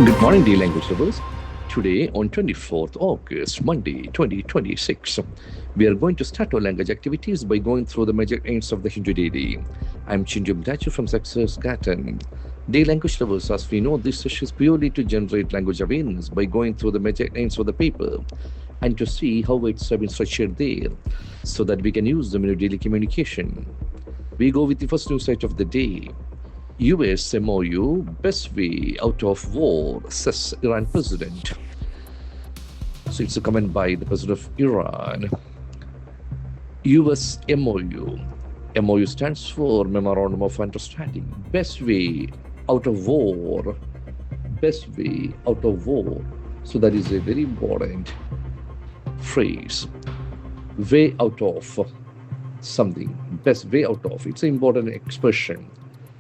Good morning, dear language lovers. Today, on 24th August, Monday, 2026, we are going to start our language activities by going through the major aims of the Hindu daily. I'm Chintu M from Success Garten. Dear language lovers, as we know, this session is purely to generate language awareness by going through the major aims of the paper and to see how it's been structured there so that we can use them in our daily communication. We go with the first news site of the day. US MOU, best way out of war, says Iran president. So it's a comment by the president of Iran. US MOU. MOU stands for Memorandum of Understanding. Best way out of war. Best way out of war. So that is a very important phrase. Way out of something. Best way out of. It's an important expression.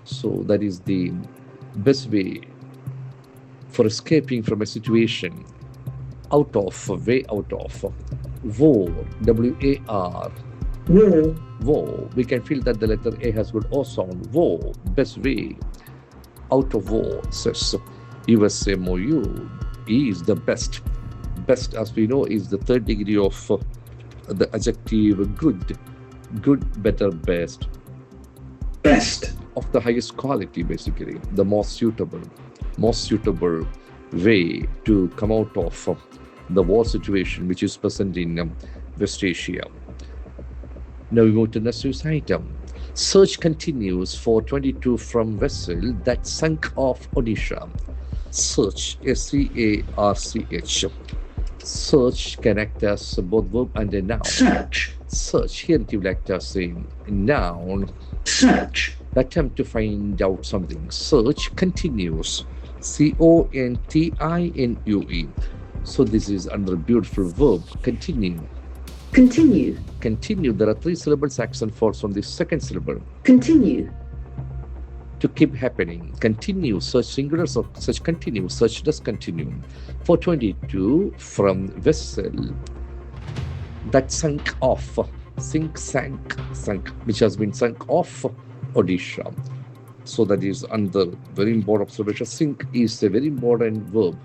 So that is the best way for escaping from a situation. Out of, way out of. War, W-A-R. War. War. We can feel that the letter A has got O sound. War, best way out of war, says US MOU is the best. Best, as we know, is the third degree of the adjective good. Good, better, best. Best. Of the highest quality, basically, the most suitable way to come out of the war situation which is present in West Asia. Now we move to the next news item. Search continues for 22 from vessel that sunk off Odisha. Search, S-C-A-R-C-H. Search can act as both verb and a noun. Search. Search, here it will act as a noun. Search. Attempt to find out something. Search continues. C-O-N-T-I-N-U-E. So this is another beautiful verb. Continue. Continue. Continue. There are 3 syllables accent falls on the second syllable. Continue. To keep happening. Continue. Search singular. So search continue. Search does continue. For 22 from vessel that sunk off. Sank, which has been sunk off Odisha. So that is another very important observation. Sink is a very important verb.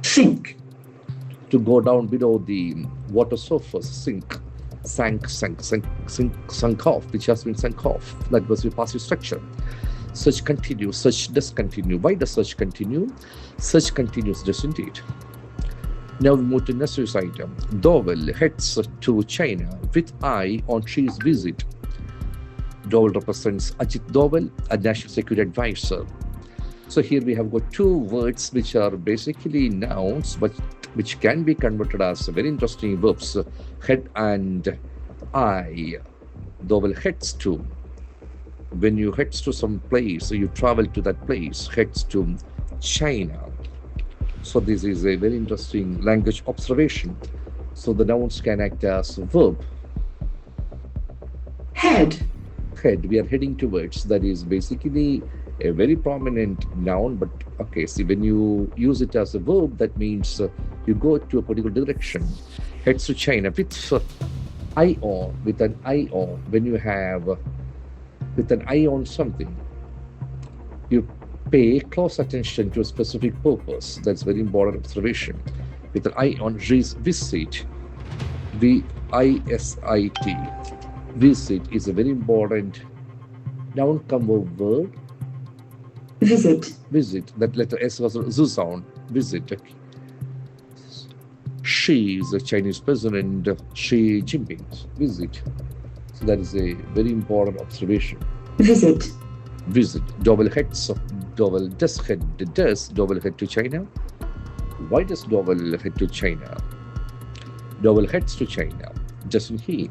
Sink. To go down below the water surface. Sink. Sunk off, which has been sunk off. That was the passive structure. Search continues. Search does continue. Why does search continue? Search continues, doesn't it? Now we move to the next news item. Dowell heads to China with eye on Xi's visit. Dowell represents Ajit Dowell, a national security advisor. So here we have got 2 words which are basically nouns, but which can be converted as very interesting verbs. Head and eye. Dowell heads to. When you heads to some place, you travel to that place. Heads to China. So this is a very interesting language observation. So the nouns can act as a verb. Head. Head, we are heading towards. That is basically a very prominent noun, but okay, see, when you use it as a verb, that means you go to a particular direction. Heads to China with eye on, with an eye on. When you have with an eye on something, you pay close attention to a specific purpose. That's very important observation. With an eye on visit, V-I-S-I-T. Visit is a very important noun come verb. Visit. Visit. That letter S was a Z sound. Visit. Okay. Xi is a Chinese president. Xi Jinping. Visit. So that is a very important observation. Visit. Visit. Dowell heads. Dowell does head. Does Dowell head to China? Why does Dowell head to China? Dowell heads to China. Doesn't he?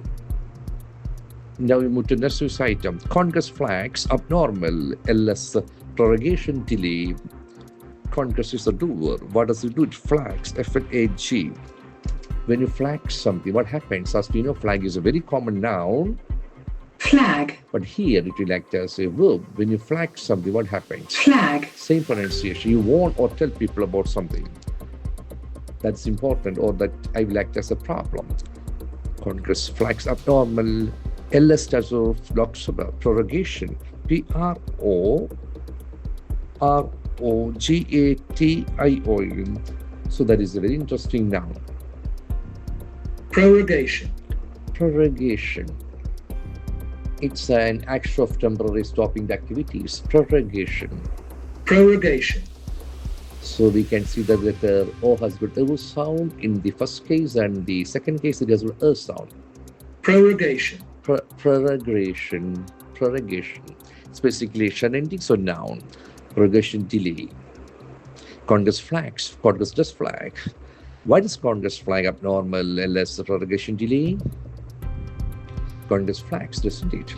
Now we move to next news item. Congress flags abnormal LS prorogation delay. Congress is a doer. What does it do? It flags. F-L-A-G. When you flag something, what happens? As we know, flag is a very common noun. Flag. But here it will act as a verb. When you flag something, what happens? Flag. Same pronunciation. You warn or tell people about something that's important or that I will act as a problem. Congress flags abnormal LS stands for Lok Sabha prorogation. PROROGATION. Progation. So that is a very interesting noun. Prorogation. Prorogation. It's an action of temporary stopping the activities. Prorogation. Prorogation. So we can see that letter O has got O sound in the first case, and the second case it has got a sound. Prorogation. Prorogation. Prorogation. It's basically a ending, so noun. Prorogation delay. Congress flags. Congress does flag. Why does Congress flag abnormal unless the prorogation delay? Congress flags, doesn't it?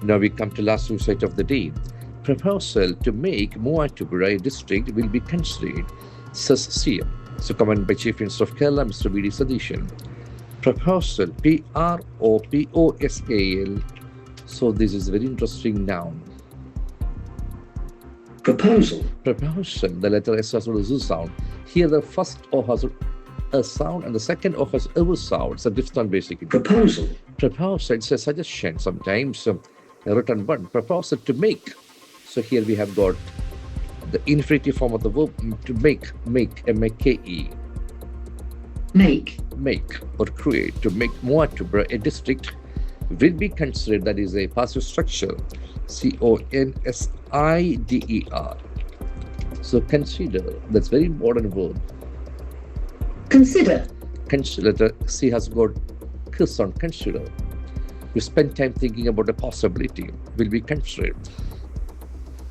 Now we come to last insight of the day. Proposal to make Moatubura a district will be considered CM. So comment by Chief Minister of Kerala, Mr. B.D. Sadishan. Proposal, Proposal. So this is a very interesting noun. Proposal. Proposal, the letter S has got a Z sound. Here the first O has a sound and the second O has a sound. It's a different basically. Proposal. Proposal, it's a suggestion sometimes. A written one. Proposal to make. So here we have got the infinitive form of the verb to make, M-A-K-E. Make. Make or create. To make Moatubura a district will be considered, that is a passive structure, C-O-N-S-I-D-E-R. So consider, that's very important word. Consider. Consider, C has got K sound, consider. You spend time thinking about a possibility, will be considered.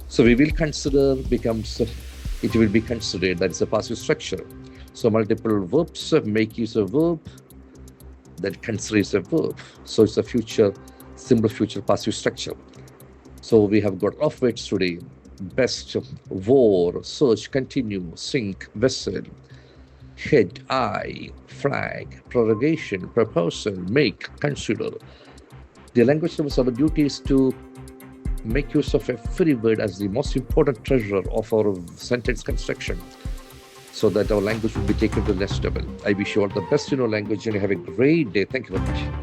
So we will consider becomes, it will be considered, that is a passive structure. So multiple verbs, make is a verb, that consider is a verb. So it's a future, simple future passive structure. So we have got off words today. Best, war, search, continue, sink, vessel, head, eye, flag, prorogation, proposal, make, consider. The language of our duty is to make use of every word as the most important treasure of our sentence construction, so that our language will be taken to the next level. I wish you all the best in our language and have a great day. Thank you very much.